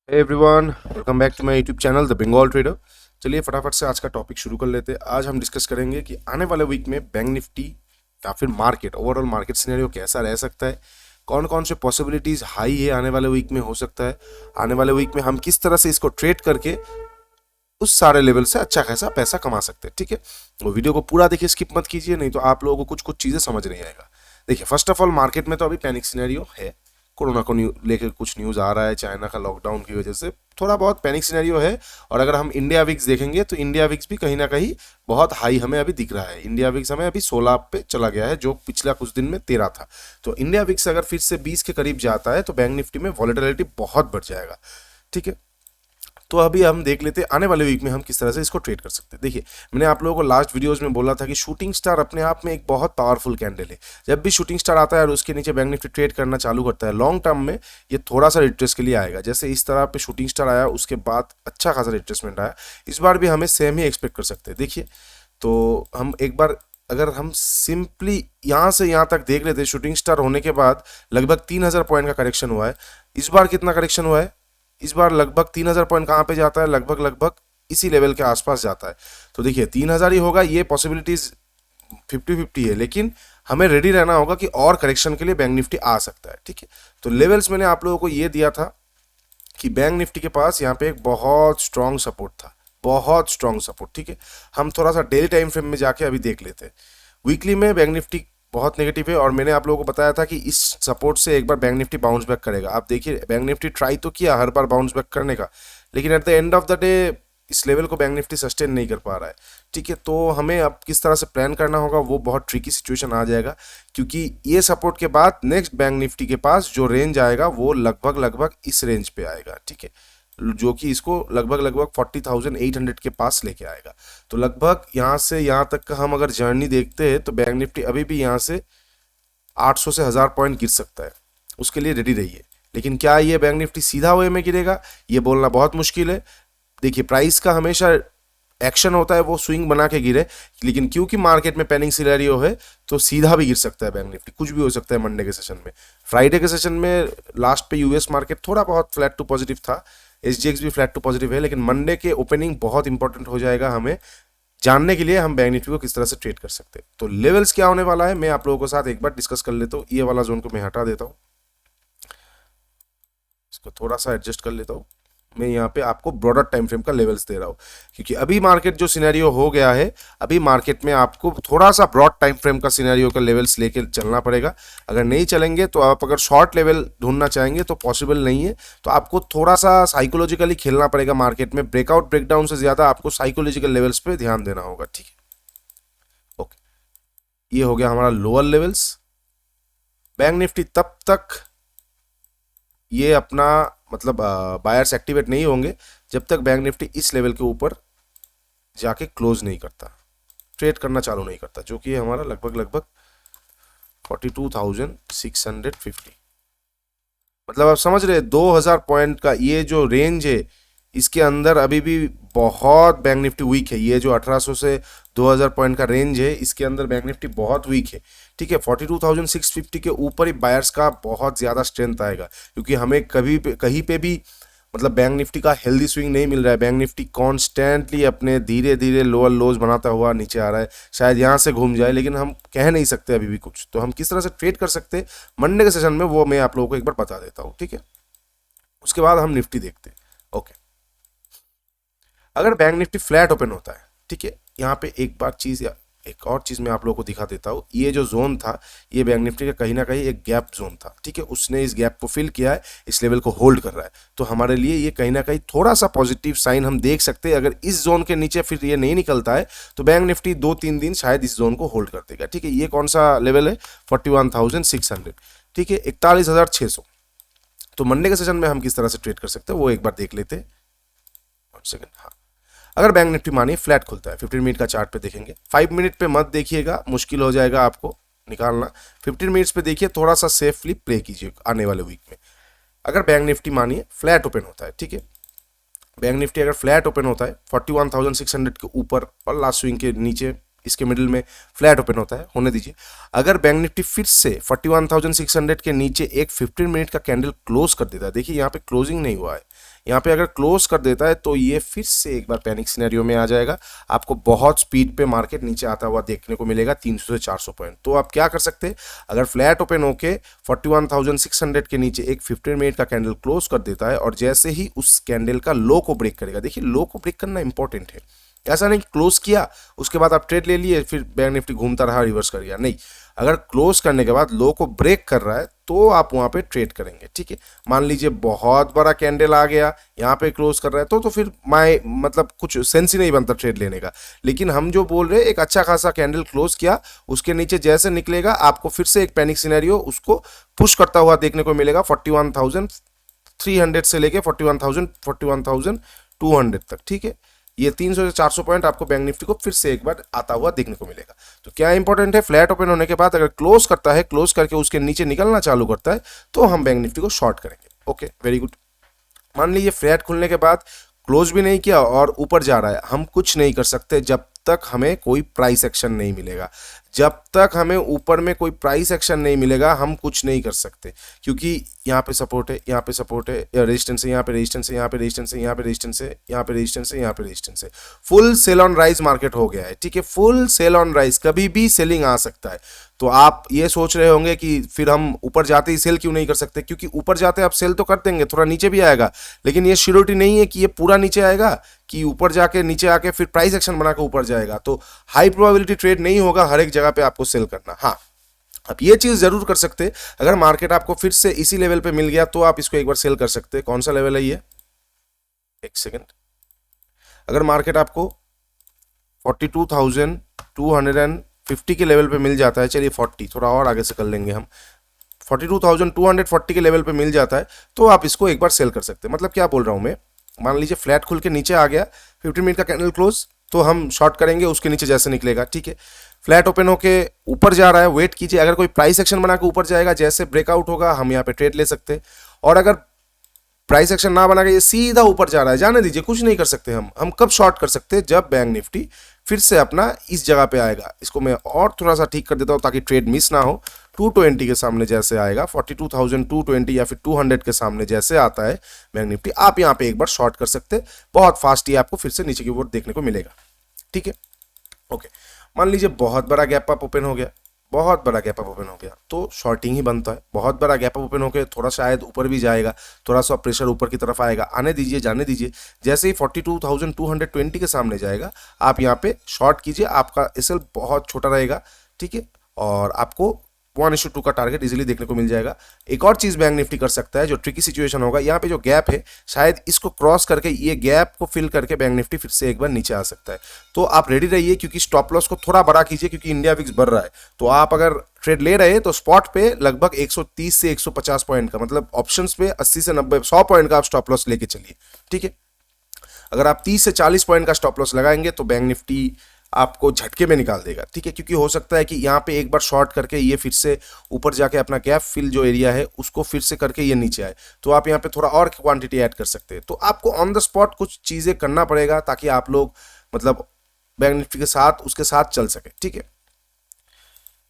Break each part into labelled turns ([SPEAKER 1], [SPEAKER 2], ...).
[SPEAKER 1] Hey everyone, welcome back to my YouTube channel the Bengal trader. चलिए फटाफट से आज का टॉपिक शुरू कर लेते हैं। आज हम डिस्कस करेंगे कि आने वाले वीक में बैंक निफ्टी या फिर मार्केट ओवरऑल मार्केट सिनेरियो कैसा रह सकता है, कौन कौन से पॉसिबिलिटीज हाई है आने वाले वीक में हो सकता है, आने वाले वीक में हम किस तरह से इसको ट्रेड करके उस सारे लेवल से अच्छा खासा पैसा कमा सकते हैं। ठीक है, वो वीडियो को पूरा देखिए, स्किप मत कीजिए, नहीं तो आप लोगों को कुछ कुछ चीज़ें समझ नहीं आएगा। देखिए, फर्स्ट ऑफ ऑल मार्केट में तो अभी पैनिक सिनेरियो है। कोरोना को लेकर कुछ न्यूज़ आ रहा है, चाइना का लॉकडाउन की वजह से थोड़ा बहुत पैनिक सिनेरियो है। और अगर हम इंडिया विक्स देखेंगे तो इंडिया विक्स भी कहीं ना कहीं बहुत हाई हमें अभी दिख रहा है। इंडिया विक्स हमें अभी 16 पे चला गया है, जो पिछला कुछ दिन में 13 था। तो इंडिया विक्स अगर फिर से 20 के करीब जाता है तो बैंक निफ्टी में वॉलेटिलिटी बहुत बढ़ जाएगा। ठीक है, तो अभी हम देख लेते हैं आने वाले वीक में हम किस तरह से इसको ट्रेड कर सकते हैं। देखिए, मैंने आप लोगों को लास्ट वीडियोस में बोला था कि शूटिंग स्टार अपने आप में एक बहुत पावरफुल कैंडल है। जब भी शूटिंग स्टार आता है और उसके नीचे बैंक निफ्टी ट्रेड करना चालू करता है, लॉन्ग टर्म में ये थोड़ा सा रिट्रेस के लिए आएगा। जैसे इस तरह पे शूटिंग स्टार आया, उसके बाद अच्छा खासा रिट्रेसमेंट आया। इस बार भी हमें सेम ही एक्सपेक्ट कर सकते हैं। देखिए, तो हम एक बार अगर हम सिंपली यहाँ से यहाँ तक देख लेते हैं, शूटिंग स्टार होने के बाद लगभग 3000 पॉइंट का करेक्शन हुआ है। इस बार कितना करेक्शन हुआ है? इस बार लगभग 3000 पॉइंट कहाँ पे जाता है? लगभग लगभग इसी लेवल के आसपास जाता है। तो देखिए, 3000 ही होगा, ये पॉसिबिलिटीज 50-50 है, लेकिन हमें रेडी रहना होगा कि और करेक्शन के लिए बैंक निफ्टी आ सकता है। ठीक है, तो लेवल्स मैंने आप लोगों को ये दिया था कि बैंक निफ्टी के पास यहाँ पे एक बहुत स्ट्रांग सपोर्ट था, बहुत स्ट्रांग सपोर्ट। ठीक है, हम थोड़ा सा डेली टाइम फ्रेम में जाके अभी देख लेते हैं। वीकली में बैंक निफ्टी बहुत नेगेटिव है और मैंने आप लोगों को बताया था कि इस सपोर्ट से एक बार बैंक निफ्टी बाउंस बैक करेगा। आप देखिए, बैंक निफ्टी ट्राई तो किया हर बार बाउंस बैक करने का, लेकिन at the end of the day इस लेवल को बैंक निफ्टी सस्टेन नहीं कर पा रहा है। ठीक है, तो हमें अब किस तरह से प्लान करना होगा, वो बहुत ट्रिकी सिचुएशन आ जाएगा, क्योंकि ये सपोर्ट के बाद नेक्स्ट बैंक निफ्टी के पास जो रेंज आएगा वो लगभग लगभग इस रेंज पे आएगा। ठीक है, जो कि इसको लगभग लगभग 40,800 के पास लेके आएगा। तो लगभग यहाँ से यहाँ तक का हम अगर जर्नी देखते हैं तो बैंक निफ्टी अभी भी यहाँ से 800 से 1000 पॉइंट गिर सकता है। उसके लिए रेडी रहिए। लेकिन क्या ये बैंक निफ्टी सीधा वे में गिरेगा, ये बोलना बहुत मुश्किल है। देखिए, प्राइस का हमेशा एक्शन होता है वो स्विंग बना के गिरे, लेकिन क्योंकि मार्केट में पैनिक सिनेरियो है तो सीधा भी गिर सकता है बैंक निफ्टी। कुछ भी हो सकता है मंडे के सेशन में। फ्राइडे के सेशन में लास्ट पे यूएस मार्केट थोड़ा बहुत फ्लैट टू पॉजिटिव था, एसजीएक्स भी फ्लैट टू पॉजिटिव है, लेकिन मंडे के ओपनिंग बहुत इंपॉर्टेंट हो जाएगा हमें जानने के लिए हम बैंक निफ्टी को किस तरह से ट्रेड कर सकते हैं। तो लेवल्स क्या होने वाला है मैं आप लोगों के साथ एक बार डिस्कस कर लेता हूँ। ये वाला जोन को मैं हटा देता हूँ, इसको थोड़ा सा एडजस्ट कर लेता हूँ। मैं यहाँ पे आपको ब्रॉडर टाइम फ्रेम का लेवल्स दे रहा हूँ, क्योंकि अभी मार्केट जो सिनेरियो हो गया है, अभी मार्केट में आपको थोड़ा सा ब्रॉड टाइम फ्रेम का सिनेरियो का लेवल्स लेके चलना पड़ेगा। अगर नहीं चलेंगे तो आप अगर शॉर्ट लेवल ढूंढना चाहेंगे तो पॉसिबल नहीं है। तो आपको थोड़ा सा साइकोलॉजिकली खेलना पड़ेगा मार्केट में। ब्रेकआउट ब्रेकडाउन से ज्यादा आपको साइकोलॉजिकल लेवल्स पे ध्यान देना होगा। ठीक है, ओके, ये हो गया हमारा लोअर लेवल्स। बैंक निफ्टी तब तक ये अपना मतलब बायर्स एक्टिवेट नहीं होंगे जब तक बैंक निफ्टी इस लेवल के ऊपर जाके क्लोज नहीं करता, ट्रेड करना चालू नहीं करता, जो कि हमारा लगभग लगभग 42,650। मतलब आप समझ रहे, 2000 पॉइंट का ये जो रेंज है, इसके अंदर अभी भी बहुत बैंक निफ्टी वीक है। ये जो 1800 से 2000 पॉइंट का रेंज है, इसके अंदर बैंक निफ्टी बहुत वीक है। ठीक है, 42,650 के ऊपर ही बायर्स का बहुत ज़्यादा स्ट्रेंथ आएगा, क्योंकि हमें कभी कहीं पे भी मतलब बैंक निफ्टी का हेल्दी स्विंग नहीं मिल रहा है। बैंक निफ्टी कॉन्स्टेंटली अपने धीरे धीरे लोअर लोज बनाता हुआ नीचे आ रहा है। शायद यहाँ से घूम जाए, लेकिन हम कह नहीं सकते अभी भी कुछ। तो हम किस तरह से ट्रेड कर सकते हैं मंडे के सेशन में, वो मैं आप लोगों को एक बार बता देता हूँ। ठीक है, उसके बाद हम निफ्टी देखते हैं। ओके, अगर बैंक निफ्टी फ्लैट ओपन होता है, ठीक है, यहाँ पे एक बार चीज या एक और चीज मैं आप लोगों को दिखा देता हूँ। ये जो जोन था, ये बैंक निफ्टी का कहीं ना कहीं एक गैप जोन था। ठीक है, उसने इस गैप को फिल किया है, इस लेवल को होल्ड कर रहा है। तो हमारे लिए ये कहीं ना कहीं थोड़ा सा पॉजिटिव साइन हम देख सकते हैं। अगर इस जोन के नीचे फिर ये नहीं निकलता है तो बैंक निफ्टी 2-3 दिन शायद इस जोन को होल्ड कर देगा। ठीक है, ये कौन सा लेवल है? 41,600। ठीक है, 41,600। तो मंडे के सेशन में हम किस तरह से ट्रेड कर सकते हैं वो एक बार देख लेते हैं। सेकंड, हाँ, अगर बैंक निफ्टी मानिए फ्लैट खुलता है, 15 मिनट का चार्ट पे देखेंगे। 5 मिनट पे मत देखिएगा, मुश्किल हो जाएगा आपको निकालना। 15 मिनट्स पे देखिए, थोड़ा सा सेफली प्ले कीजिए आने वाले वीक में। अगर बैंक निफ्टी मानिए फ्लैट ओपन होता है, ठीक है, बैंक निफ्टी अगर फ्लैट ओपन होता है 41,600 के ऊपर और लास्ट स्विंग के नीचे इसके मिडिल में फ्लैट ओपन होता है, होने दीजिए। अगर बैंक निफ्टी फिर से 41,600 के नीचे एक 15 मिनट का कैंडल क्लोज कर देता है, देखिए यहाँ पे क्लोजिंग नहीं हुआ है, यहाँ पे अगर क्लोज कर देता है तो ये फिर से एक बार पैनिक सिनेरियो में आ जाएगा, आपको बहुत स्पीड पे मार्केट नीचे आता हुआ देखने को मिलेगा 300 से 400 पॉइंट। तो आप क्या कर सकते हैं, अगर फ्लैट ओपन होके 41,600 के नीचे एक 15 मिनट का कैंडल क्लोज कर देता है और जैसे ही उस कैंडल का लो को ब्रेक करेगा, देखिए लो को ब्रेक करना इंपॉर्टेंट है, ऐसा नहीं क्लोज किया उसके बाद आप ट्रेड ले लिए फिर बैंक निफ्टी घूमता रहा रिवर्स कर गया, नहीं, अगर क्लोज करने के बाद लो को ब्रेक कर रहा है तो आप वहां पे ट्रेड करेंगे, ठीक है। मान लीजिए बहुत बड़ा कैंडल आ गया यहाँ पे क्लोज कर रहा है तो फिर मतलब कुछ सेंस ही नहीं बनता ट्रेड लेने का। लेकिन हम जो बोल रहे हैं, एक अच्छा खासा कैंडल क्लोज किया, उसके नीचे जैसे निकलेगा आपको फिर से एक पैनिक सिनेरियो उसको पुश करता हुआ देखने को मिलेगा 41,300 से लेके 41,200 तक, ठीक है। ये 300 से 400 पॉइंट आपको बैंक निफ्टी को फिर से एक बार आता हुआ देखने को मिलेगा। तो क्या इंपॉर्टेंट है, फ्लैट ओपन होने के बाद अगर क्लोज करता है, क्लोज करके उसके नीचे निकलना चालू करता है तो हम बैंक निफ्टी को शॉर्ट करेंगे। Okay, very good. मान लीजिए फ्लैट खुलने के बाद क्लोज भी नहीं किया और ऊपर जा रहा है, हम कुछ नहीं कर सकते जब तक हमें कोई प्राइस एक्शन नहीं मिलेगा, जब तक हमें ऊपर में कोई प्राइस एक्शन नहीं मिलेगा हम कुछ नहीं कर सकते, क्योंकि यहाँ पे सपोर्ट है, यहाँ पे सपोर्ट है, रेजिस्टेंस है, यहाँ पे रेजिस्टेंस है, यहाँ पे रेजिस्टेंस है, यहाँ पे रेजिस्टेंस है, यहाँ पे रेजिस्टेंस है, यहाँ पे रेजिस्टेंस है। Full sell on rise market हो गया है, ठीक है, फुल सेल ऑन राइज, कभी भी सेलिंग आ सकता है। तो आप ये सोच रहे होंगे कि फिर हम ऊपर जाते ही सेल क्यों नहीं कर सकते, क्योंकि ऊपर जाते आप सेल तो कर देंगे, थोड़ा नीचे भी आएगा, लेकिन ये श्योरिटी नहीं है कि ये पूरा नीचे आएगा, कि ऊपर जाके नीचे आके फिर प्राइस एक्शन बना के ऊपर जाएगा। तो हाई प्रोबेबिलिटी ट्रेड नहीं होगा हर एक जगह पे आपको सेल करना। हाँ, अब ये चीज जरूर कर सकते, अगर मार्केट आपको फिर से इसी लेवल पे मिल गया तो आप इसको एक बार सेल कर सकते। कौन सा लेवल है ये, एक सेकेंड, अगर मार्केट आपको 42,250 के लेवल पे मिल जाता है, चलिए 40 थोड़ा और आगे से कर लेंगे हम, 42,240 के लेवल पे मिल जाता है तो आप इसको एक बार सेल कर सकते हैं। मतलब क्या बोल रहा हूं मैं, मान लीजिए फ्लैट खुल के नीचे आ गया, 15 मिनट का कैंडल क्लोज, तो हम शॉर्ट करेंगे उसके नीचे जैसे निकलेगा, ठीक है। फ्लैट ओपन होके ऊपर जा रहा है, वेट कीजिए, अगर कोई प्राइस एक्शन बना के ऊपर जाएगा, जैसे ब्रेकआउट होगा हम यहाँ पे ट्रेड ले सकते हैं। और अगर प्राइस एक्शन ना बना के ये सीधा ऊपर जा रहा है, जाने दीजिए, कुछ नहीं कर सकते हम कब शॉर्ट कर सकते हैं, जब बैंक निफ्टी फिर से अपना इस जगह पे आएगा। इसको मैं और थोड़ा सा ठीक कर देता हूँ ताकि ट्रेड मिस ना हो। 220 के सामने जैसे आएगा, 42,220 या फिर 200 के सामने जैसे आता है बैंक निफ्टी, आप यहाँ पे एक बार शॉर्ट कर सकते हैं, बहुत फास्ट ही आपको फिर से नीचे की ओर देखने को मिलेगा, ठीक है। ओके, मान लीजिए बहुत बड़ा गैप अप ओपन हो गया, बहुत बड़ा गैप अप ओपन हो गया तो शॉर्टिंग ही बनता है। बहुत बड़ा गैप अप ओपन होकर थोड़ा शायद ऊपर भी जाएगा, थोड़ा सा प्रेशर ऊपर की तरफ आएगा, आने दीजिए, जाने दीजिए, जैसे ही 42,220 के सामने जाएगा आप यहाँ पे शॉर्ट कीजिए, आपका एसएल बहुत छोटा रहेगा, ठीक है, और आपको 1:2 का टारगेट इजीली देखने को मिल जाएगा। एक और चीज बैंक निफ्टी कर सकता है, जो ट्रिकी सिचुएशन होगा, यहाँ पे जो गैप है शायद इसको क्रॉस करके, ये गैप को फिल करके बैंक निफ्टी फिर से एक बार नीचे आ सकता है। तो आप रेडी रहिए, क्योंकि स्टॉप लॉस को थोड़ा बड़ा कीजिए, क्योंकि इंडिया विक्स बढ़ रहा है। तो आप अगर ट्रेड ले रहे हैं तो स्पॉट पे लगभग 130 से 150 पॉइंट का, मतलब ऑप्शंस पे 80 से 90 100 पॉइंट का आप स्टॉप लॉस लेके चलिए, ठीक है। अगर आप 30 से 40 पॉइंट का स्टॉप लॉस लगाएंगे तो बैंक निफ्टी आपको झटके में निकाल देगा, ठीक है, क्योंकि हो सकता है कि यहाँ पे एक बार शॉर्ट करके ये फिर से ऊपर जाके अपना गैप फिल जो एरिया है उसको फिर से करके ये नीचे आए, तो आप यहाँ पे थोड़ा और क्वांटिटी ऐड कर सकते हैं। तो आपको ऑन द स्पॉट कुछ चीजें करना पड़ेगा ताकि आप लोग मतलब बैंक निफ्टी के साथ उसके साथ चल सके, ठीक है।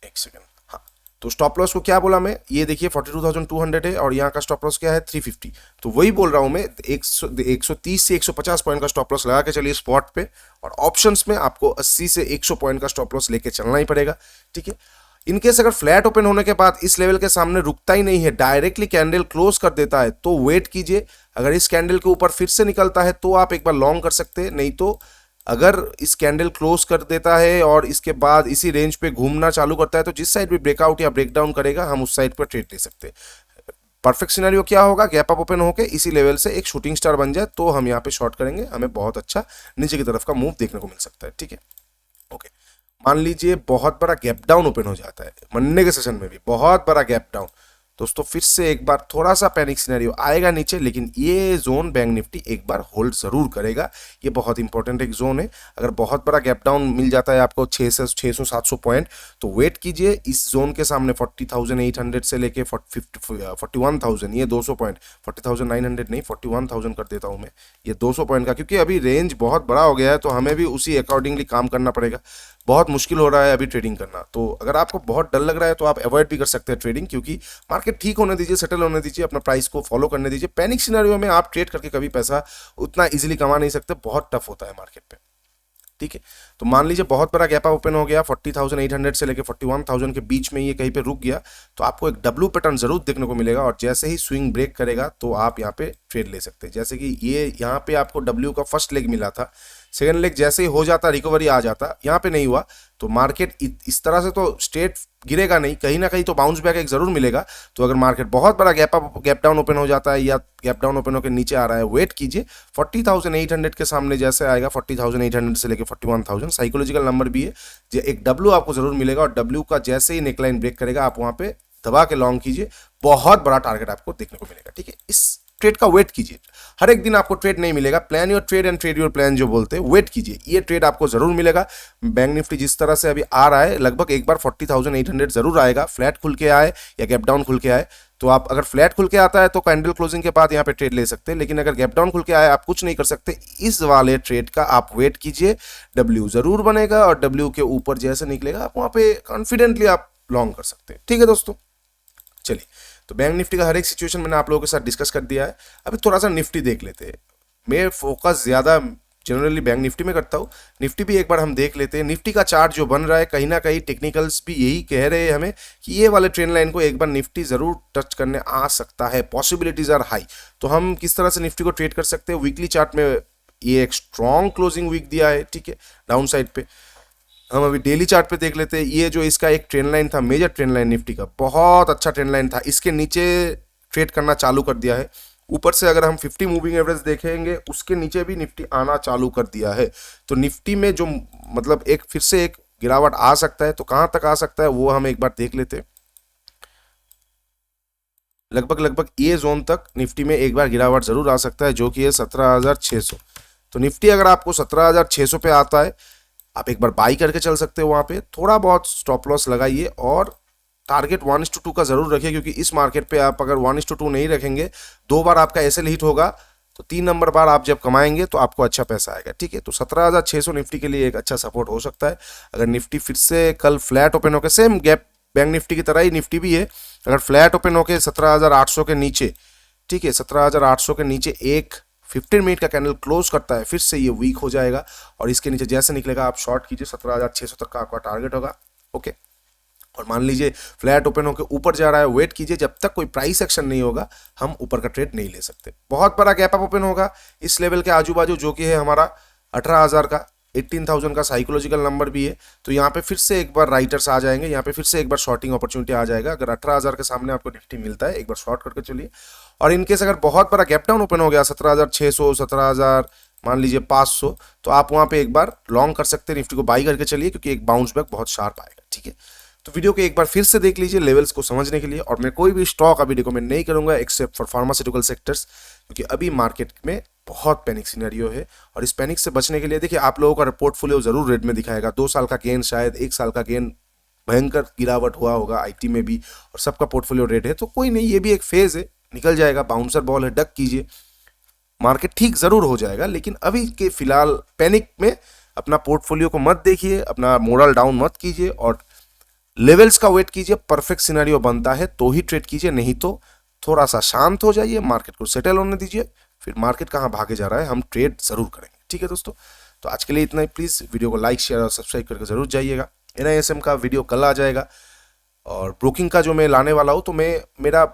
[SPEAKER 1] एक सेकेंड, हाँ, तो स्टॉप लॉस को क्या बोला मैं, ये देखिए 42,200 है और यहाँ का स्टॉप लॉस क्या है 350। तो वही बोल रहा हूं मैं, 130 से 150 पॉइंट का स्टॉप लॉस लगा के चलिए स्पॉट पे, और ऑप्शंस में आपको 80 से 100 पॉइंट का स्टॉप लॉस लेके चलना ही पड़ेगा, ठीक है। इनकेस अगर फ्लैट ओपन होने के बाद इस लेवल के सामने रुकता ही नहीं है, डायरेक्टली कैंडल क्लोज कर देता है, तो वेट कीजिए, अगर इस कैंडल के ऊपर फिर से निकलता है तो आप एक बार लॉन्ग कर सकते हैं, नहीं तो अगर इस कैंडल क्लोज कर देता है और इसके बाद इसी रेंज पे घूमना चालू करता है तो जिस साइड भी ब्रेकआउट या ब्रेकडाउन करेगा हम उस साइड पर ट्रेड ले सकते हैं। परफेक्ट सिनेरियो क्या होगा, गैप अप ओपन होकर इसी लेवल से एक शूटिंग स्टार बन जाए तो हम यहाँ पे शॉर्ट करेंगे, हमें बहुत अच्छा नीचे की तरफ का मूव देखने को मिल सकता है, ठीक है। ओके, मान लीजिए बहुत बड़ा गैप डाउन ओपन हो जाता है, मंडे के सेशन में भी बहुत बड़ा गैप डाउन, दोस्तों फिर से एक बार थोड़ा सा पैनिक सिनेरियो आएगा नीचे, लेकिन ये जोन बैंक निफ्टी एक बार होल्ड जरूर करेगा। ये बहुत इंपॉर्टेंट एक जोन है। अगर बहुत बड़ा गैप डाउन मिल जाता है आपको 600-700 पॉइंट, तो वेट कीजिए इस जोन के सामने 40,800 से लेके 41,000, ये 200 पॉइंट, 40,900 नहीं 41,000 कर देता हूं मैं, ये 200 पॉइंट का, क्योंकि अभी रेंज बहुत बड़ा हो गया है तो हमें भी उसी अकॉर्डिंगली काम करना पड़ेगा। बहुत मुश्किल हो रहा है अभी ट्रेडिंग करना, तो अगर आपको बहुत डर लग रहा है तो आप अवॉइड भी कर सकते हैं ट्रेडिंग, क्योंकि मार्केट ठीक होने दीजिए, सेटल होने दीजिए, अपना प्राइस को फॉलो करने दीजिए। पैनिक सिनेरियो में आप ट्रेड करके कभी पैसा उतना इजीली कमा नहीं सकते, बहुत टफ होता है मार्केट पे। ठीक है, तो मान लीजिए बहुत बड़ा गैप ओपन हो गया 40,800 से लेकर 41,000 के बीच में, ये कहीं पे रुक गया, तो आपको एक डब्ल्यू पैटर्न जरूर देखने को मिलेगा, और जैसे ही स्विंग ब्रेक करेगा तो आप यहाँ पे ट्रेड ले सकते हैं। जैसे कि ये यहाँ पे आपको डब्ल्यू का फर्स्ट लेग मिला था, सेकेंड लेग जैसे ही हो जाता रिकवरी आ जाता, यहाँ पे नहीं हुआ, तो मार्केट इस तरह से तो स्ट्रेट गिरेगा नहीं, कहीं ना कहीं तो बाउंस बैक एक जरूर मिलेगा। तो अगर मार्केट बहुत बड़ा गैप डाउन ओपन हो जाता है या गैप डाउन ओपन होकर नीचे आ रहा है, वेट कीजिए 40,800 के सामने जैसे आएगा, 40,800 से लेकर 41,000 साइकोलॉजिकल नंबर भी है, जो एक डब्ल्यू आपको जरूर मिलेगा, और डब्ल्यू का जैसे ही नेकलाइन ब्रेक करेगा आप वहां पे दबा के लॉन्ग कीजिए, बहुत बड़ा टारगेट आपको देखने को मिलेगा। ठीक है, इस ट्रेड का वेट कीजिए, हर एक दिन आपको ट्रेड नहीं मिलेगा, plan your trade and trade your plan जो बोलते हैं, वेट कीजिए, ये ट्रेड आपको जरूर मिलेगा। बैंक निफ्टी जिस तरह से अभी आ रहा है, लगभग एक बार 40,800 जरूर आएगा, फ्लैट खुल के आए या गैप डाउन खुल के आए, तो आप अगर फ्लैट खुल के आता है तो कैंडल क्लोजिंग के बाद यहाँ पे ट्रेड ले सकते हैं, लेकिन अगर गैप डाउन खुल के आए आप कुछ नहीं कर सकते। इस वाले ट्रेड का आप वेट कीजिए, डब्ल्यू जरूर बनेगा, और डब्ल्यू के ऊपर जैसे निकलेगा आप वहां पे कॉन्फिडेंटली आप लॉन्ग कर सकते हैं। ठीक है दोस्तों, चलिए, तो बैंक निफ्टी का हर एक सिचुएशन मैंने आप लोगों के साथ डिस्कस कर दिया है। अभी थोड़ा सा निफ्टी देख लेते हैं। मैं फोकस ज्यादा जनरली बैंक निफ्टी में करता हूँ, निफ्टी भी एक बार हम देख लेते हैं। निफ्टी का चार्ट जो बन रहा है, कहीं ना कहीं टेक्निकल्स भी यही कह रहे हैं हमें कि ये वाले ट्रेंड लाइन को एक बार निफ्टी जरूर टच करने आ सकता है, पॉसिबिलिटीज आर हाई। तो हम किस तरह से निफ्टी को ट्रेड कर सकते हैं, वीकली चार्ट में ये एक स्ट्रॉन्ग क्लोजिंग वीक दिया है, ठीक है, डाउन साइड पे। हम अभी डेली चार्ट पे देख लेते हैं, ये जो इसका एक ट्रेंड लाइन था, मेजर ट्रेंड लाइन निफ्टी का, बहुत अच्छा ट्रेंड लाइन था, इसके नीचे ट्रेड करना चालू कर दिया है। ऊपर से अगर हम 50 मूविंग एवरेज देखेंगे, उसके नीचे भी निफ्टी आना चालू कर दिया है। तो निफ्टी में जो मतलब एक फिर से एक गिरावट आ सकता है, तो कहां तक आ सकता है वो हम एक बार देख लेते हैं। लगभग ये जोन तक निफ्टी में एक बार गिरावट जरूर आ सकता है, जो कि है 17,600। तो निफ्टी अगर आपको 17,600 पे आता है, आप एक बार बाई करके चल सकते हो, वहां पे थोड़ा बहुत स्टॉप लॉस लगाइए, और टारगेट 1:2 का जरूर रखिए, क्योंकि इस मार्केट पे आप अगर 1:2 नहीं रखेंगे, 2 बार आपका एसएल हिट होगा, तो 3 नंबर बार आप जब कमाएंगे तो आपको अच्छा पैसा आएगा। ठीक है, तो 17,600 निफ्टी के लिए एक अच्छा सपोर्ट हो सकता है। अगर निफ्टी फिर से कल फ्लैट ओपन होकर, सेम गैप बैंक निफ्टी की तरह ही निफ्टी भी है, अगर फ्लैट ओपन होकर 17,800 के नीचे, ठीक है, 17,800 के नीचे एक 15 मिनट का कैंडल क्लोज करता है, फिर से ये वीक हो जाएगा, और इसके नीचे जैसे निकलेगा आप शॉर्ट कीजिए, 17,600 तक का आपका टारगेट होगा। ओके, और मान लीजिए फ्लैट ओपन होकर ऊपर जा रहा है, वेट कीजिए, जब तक कोई प्राइस एक्शन नहीं होगा हम ऊपर का ट्रेड नहीं ले सकते। बहुत बड़ा गैप अप ओपन होगा इस लेवल के आजू बाजू, जो कि है हमारा 18,000 का, 18,000 का साइकोलॉजिकल नंबर भी है, तो यहाँ पे फिर से एक बार राइटर्स आ जाएंगे, यहाँ पे फिर से एक बार शॉर्टिंग अपॉर्चुनिटी आ जाएगा। अगर 18,000 के सामने आपको निफ्टी मिलता है, एक बार शॉर्ट करके चलिए। और इनकेस अगर बहुत बड़ा गैप डाउन ओपन हो गया 17,600, 17,000 मान लीजिए 500, तो आप वहां पे एक बार लॉन्ग कर सकते हैं, निफ्टी को बाई करके चलिए, क्योंकि एक बाउंस बैक बहुत शार्प आएगा। ठीक है, तो वीडियो को एक बार फिर से देख लीजिए लेवल्स को समझने के लिए, और मैं कोई भी स्टॉक अभी रिकमेंड नहीं करूंगा एक्सेप्ट फॉर फार्मास्यूटिकल सेक्टर्स, क्योंकि अभी मार्केट में बहुत पैनिक सिनेरियो है। और इस पैनिक से बचने के लिए देखिए, आप लोगों का पोर्टफोलियो जरूर रेड में दिखाएगा, 2 साल का गेन, शायद 1 साल का गेन, भयंकर गिरावट हुआ होगा आईटी में भी, और सबका पोर्टफोलियो रेड है, तो कोई नहीं, ये भी एक फेज है, निकल जाएगा, बाउंसर बॉल है, डक कीजिए, मार्केट ठीक जरूर हो जाएगा। लेकिन अभी के फिलहाल पैनिक में अपना पोर्टफोलियो को मत देखिए, अपना मोरल डाउन मत कीजिए, और लेवल्स का वेट कीजिए, परफेक्ट सिनेरियो बनता है तो ही ट्रेड कीजिए, नहीं तो थोड़ा सा शांत हो जाइए, मार्केट को सेटल होने दीजिए, फिर मार्केट कहाँ भागे जा रहा है हम ट्रेड जरूर करेंगे। ठीक है दोस्तों, तो आज के लिए इतना ही। प्लीज वीडियो को लाइक, शेयर और सब्सक्राइब करके जरूर जाइएगा। NISM का वीडियो कल आ जाएगा, और ब्रोकिंग का जो मैं लाने वाला हूँ, तो मैं मेरा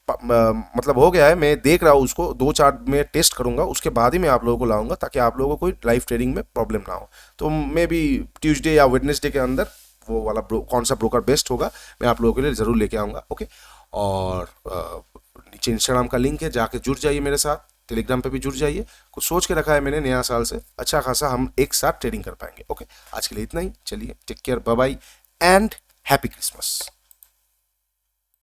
[SPEAKER 1] मतलब हो गया है, मैं देख रहा हूँ उसको, 2 चार्ट में टेस्ट करूंगा, उसके बाद ही मैं आप लोगों को लाऊंगा, ताकि आप लोगों को कोई लाइव ट्रेडिंग में प्रॉब्लम ना हो। तो मे भी ट्यूसडे या वेडनेसडे के अंदर वो वाला कौन सा ब्रोकर बेस्ट होगा, मैं आप लोगों के लिए जरूर लेके आऊँगा। ओके, और नीचे इंस्टाग्राम का लिंक है, जाके जुड़ जाइए मेरे साथ, टेलीग्राम पे भी जुड़ जाइए। कुछ सोच के रखा है मैंने, नया साल से अच्छा खासा हम एक साथ ट्रेडिंग कर पाएंगे। ओके, आज के लिए इतना ही, चलिए, take care, bye bye and happy Christmas.